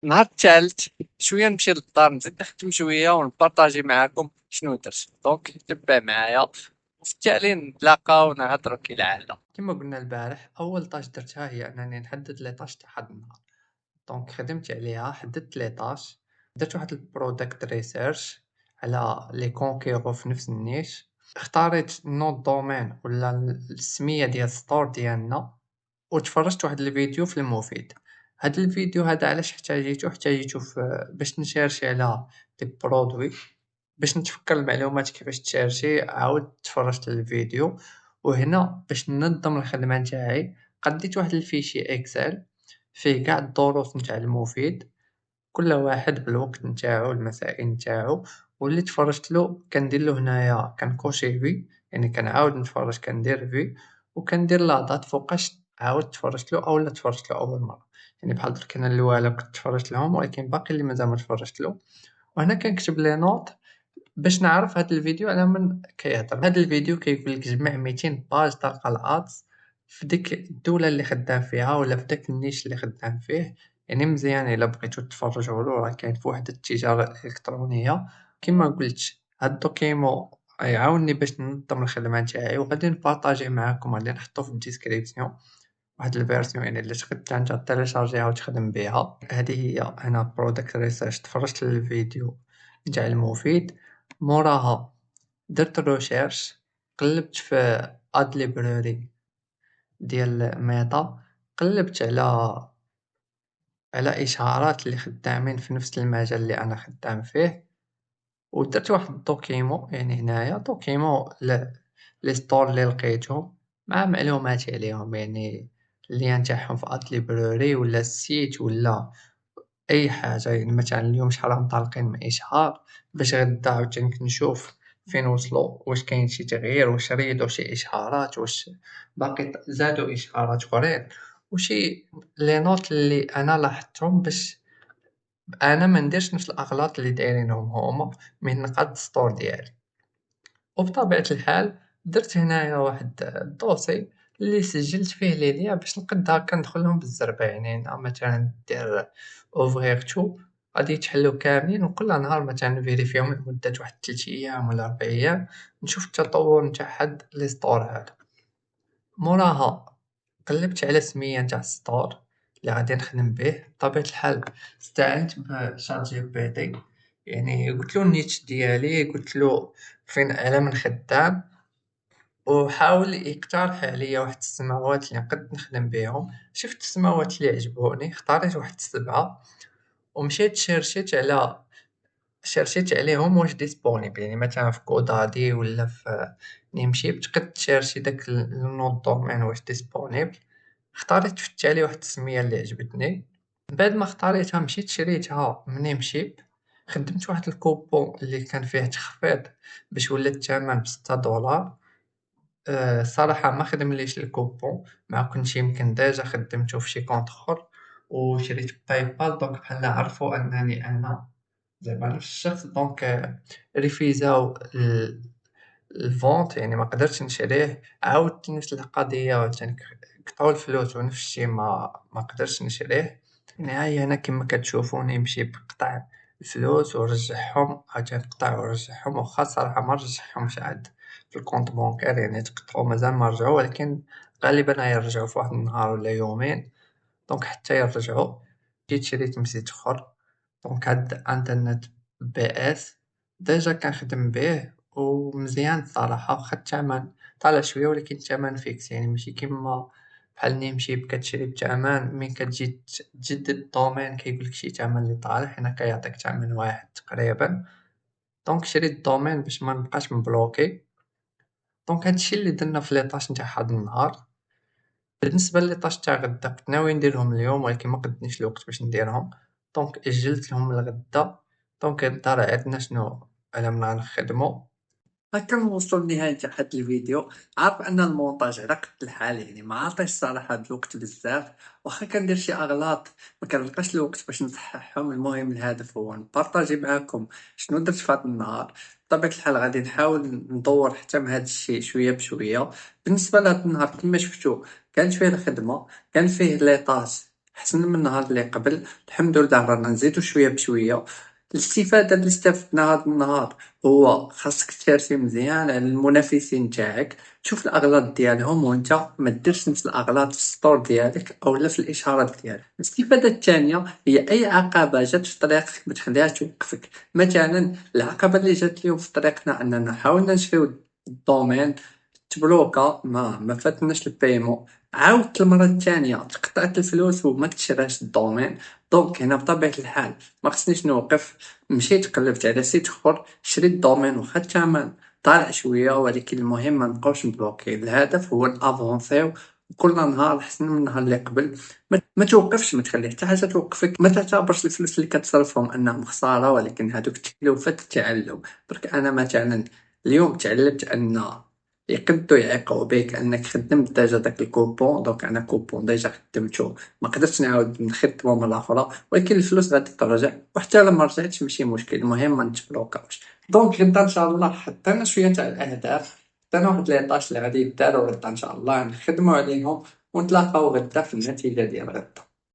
النهار الثالث شويه نمشي للدار نزيد نخدم شويه ونبارطاجي معاكم شنو درت. دونك تبع معايا وفي التالي نتلاقاو ونهضروا كالعاده. كما قلنا البارح اول طاش درتها هي انني نحدد لي طاش تاع هاد النهار. دونك خدمت عليها، حددت لي طاش، درت واحد البرودكت ريسيرش على لي كونكيغو في نفس النيش، اختاريت نو دومين ولا السميه ديال الستور ديالنا، وتفرجت واحد الفيديو في المفيد. هاد الفيديو هذا علاش احتاجيتو باش نشيرشي على دي برودوي، باش نتفكر المعلومات كيفاش تشارجي. عاود تفرجت للفيديو، وهنا باش ننظم الخدمة نتاعي قديت واحد الفيشي اكسل فيه قاع الدروس نتاع المفيد، كل واحد بالوقت نتاعو المسائل نتاعو، واللي تفرجت له كندير له هنايا كنكوشي في، يعني كنعاود نتفرج كندير في، وكندير لاضات فوقاش عاود تفرجت له اولا تفرجت له اول مره. يعني بحال درك انا الاولى كنت تفرجت لهم ولكن باقي اللي مازال ما تفرجت له. وهنا كنكتب لي نوت باش نعرف هاد الفيديو على من كيهضر. هاد الفيديو كيقول لك جمع 200 باج تلقى الادز في ديك الدولة اللي خدام فيها ولا في داك النيش اللي خدام فيه. يعني مزيان الا بغيتو تفرجوا له، راه كاين في واحد التجارة الالكترونية. كما قلت هاد الدوكيمون يعاونني باش ننظم الخدمة نتاعي، وغادي نبارطاجيه معاكم، غادي نحطو في الديسكريبسيون واحد الفيرسيون يعني اللي تقد انت تيليشارجيها وتخدم بها. هذه هي انا برودكت ريسيرش، تفرجت للفيديو نتاع المفيد، موراها درت ريشيرش، قلبت في اد ليبراري ديال ميتا، قلبت على اشهارات اللي خدامين في نفس المجال اللي انا خدام فيه، ودرت واحد الدوكيمون. يعني هنايا دوكيمون لي ستور اللي لقيتهم مع معلومات عليهم، يعني اللين تاعهم في اد ليبراري ولا السيت ولا اي حاجه. يعني مثلا اليوم شحال راهم طالقين من اشهار، باش غدا عاوتاني نشوف فين وصلوا، واش كاين شي تغيير، واش ريدوا شي اشهارات، واش باقي زادوا اشهارات اخرين، وشي لي نوت اللي انا لاحظتهم باش انا ما نديرش نفس الاغلاط اللي دايرينهم هما من نقاد السطور ديالي. وبطبيعة الحال درت هنايا واحد الدوسي اللي سجلت فيه لي ليا باش نقد هكا ندخلهم بالزربة. يعني هنا مثلا دير اوفغيغ تو، غادي يتحلو كاملين، وكل نهار مثلا نفيريفيهم لمدة واحد 3 ايام ولا 4 ايام، نشوف التطور نتاع هاد لي سطور هذا. موراها قلبت على سمية نتاع السطور اللي غادي نخدم به. بطبيعة الحال استعنت بشات جي بي تي، يعني قلتلو النيتش ديالي، قلتلو فين على من خدام، وحاول يقترح عليا واحد السماوات اللي نقد نخدم بيهم. شفت السماوات اللي عجبوني، اختاريت واحد 7، ومشيت شرشيت عليهم واش ديسپونيبل. يعني مثلا في كودادي ولا في نمشي تقد تشيرشي داك النوض دومين واش ديسپونيبل. اختاريت فت عليه واحد السمية اللي عجبتني، بعد ما اختاريتها مشيت شريتها من نمشي. خدمت واحد الكوبون اللي كان فيه تخفيض باش ولا الثمن ب6 دولار. الصراحة ما خدمليش الكوبون، مع كنت يمكن ديجا خدمتو في شي كونط خر وشريت باي بال، دونك بحال عرفو انني انا زعما نفس الشخص. دونك ريفيزاو الفونت، يعني ما قدرتش نشريه. عاودت نفس القضية عاوتاني قطعو الفلوس ونفس الشي ما قدرتش نشريه. يعني ها هي هنا كما كتشوفوني نمشي بقطع الفلوس ونرجعهم، عاوتاني نقطع ونرجعهم، واخا الصراحة ما نرجعهمش عاد في الكونط بونكار، يعني تقطعو مازال ما رجعو، ولكن غالبا غيرجعو في واحد النهار ولا يومين. دونك حتى يرجعو جيت شريت مزيت اخر. دونك هاد انترنت بي اس ديجا كنخدم به ومزيان الصراحة، واخا الثمن طالع شوية ولكن الثمن فيكس، يعني ماشي كيما بحال نيمشي كتشري بثمن من كتجي تجدد الدومين كيقولك شي ثمن اللي طالع، هنا كيعطيك ثمن واحد تقريبا. دونك شريت الدومين باش ما نبقاش مبلوكي. دونك هادشي اللي درنا في ليطاش نتاع هاد النهار. بالنسبة للطاش تاع غدا كنت ناوي نديرهم اليوم ولكن ما قدنيش الوقت باش نديرهم، دونك اجلت لهم لغدا. دونك غدا راه عرفنا شنو على من غنخدمو. هكا نوصلوا لنهاية تاع هاد الفيديو. عارف ان المونتاج على قد الحال، يعني ما عطيش صراحة هاد الوقت بزاف، واخا كندير شي اغلاط ما كنلقاش الوقت باش نصححهم. المهم الهدف هو نبارطاجي معاكم شنو درت في هاد النهار. بطبيعة الحال غادي نحاول ندور حتى من هاد الشيء شوية بشوية. بالنسبة لهاد النهار كما شفتوا كانت فيه الخدمة، كان فيه لي طاش أحسن من النهار اللي قبل. الحمد لله رانا نزيدو شوية بشوية. الاستفادة اللي استفدنا هاد النهار هو خاصك تشاركي مزيان على المنافسين تاعك، تشوف الأغلاط ديالهم وانت مديرش نفس الأغلاط في السطور ديالك أولا في الإشعارات ديالك. الاستفادة الثانية هي أي عقبة جات في طريقك متخليهاش توقفك، مثلا العقبة اللي جات اليوم في طريقنا أننا حاولنا نشريو الدومين تبلوكا ما فاتناش البايمون، عاودت المرة الثانية تقطعت الفلوس وما تشراش الدومين. دونك هنا بطبيعة الحال ما خصنيش نوقف، مشيت قلبت على سيت اخر شريت الدومين واخا الثمن طالع شوية، ولكن المهم ما نبقاوش مبلوكي. الهدف هو نافونسيو كل نهار احسن من النهار اللي قبل. ما توقفش، ما تخلي حتى حاجة توقفك، ما تعتبرش الفلوس اللي كتصرفهم انهم خسارة، ولكن هادوك تكلفة التعلم. درك انا مثلا اليوم تعلمت ان يقدروا يعيقوا بك انك خدمت ديجا داك الكوبون، دونك انا كوبون ديجا خدمتو ما قدرتش نعاود نخدمو مرة اخرى، ولكن الفلوس غادي ترجع، وحتى لما رجعتش ماشي مشكل، المهم ما نتبلوكاوش. دونك غدا ان شاء الله حطينا شوية تاع الاهداف، حطينا واحد لي طاش اللي غادي يدارو غدا ان شاء الله نخدمو عليهم، ونتلاقاو غدا في النتيجة ديال غدا.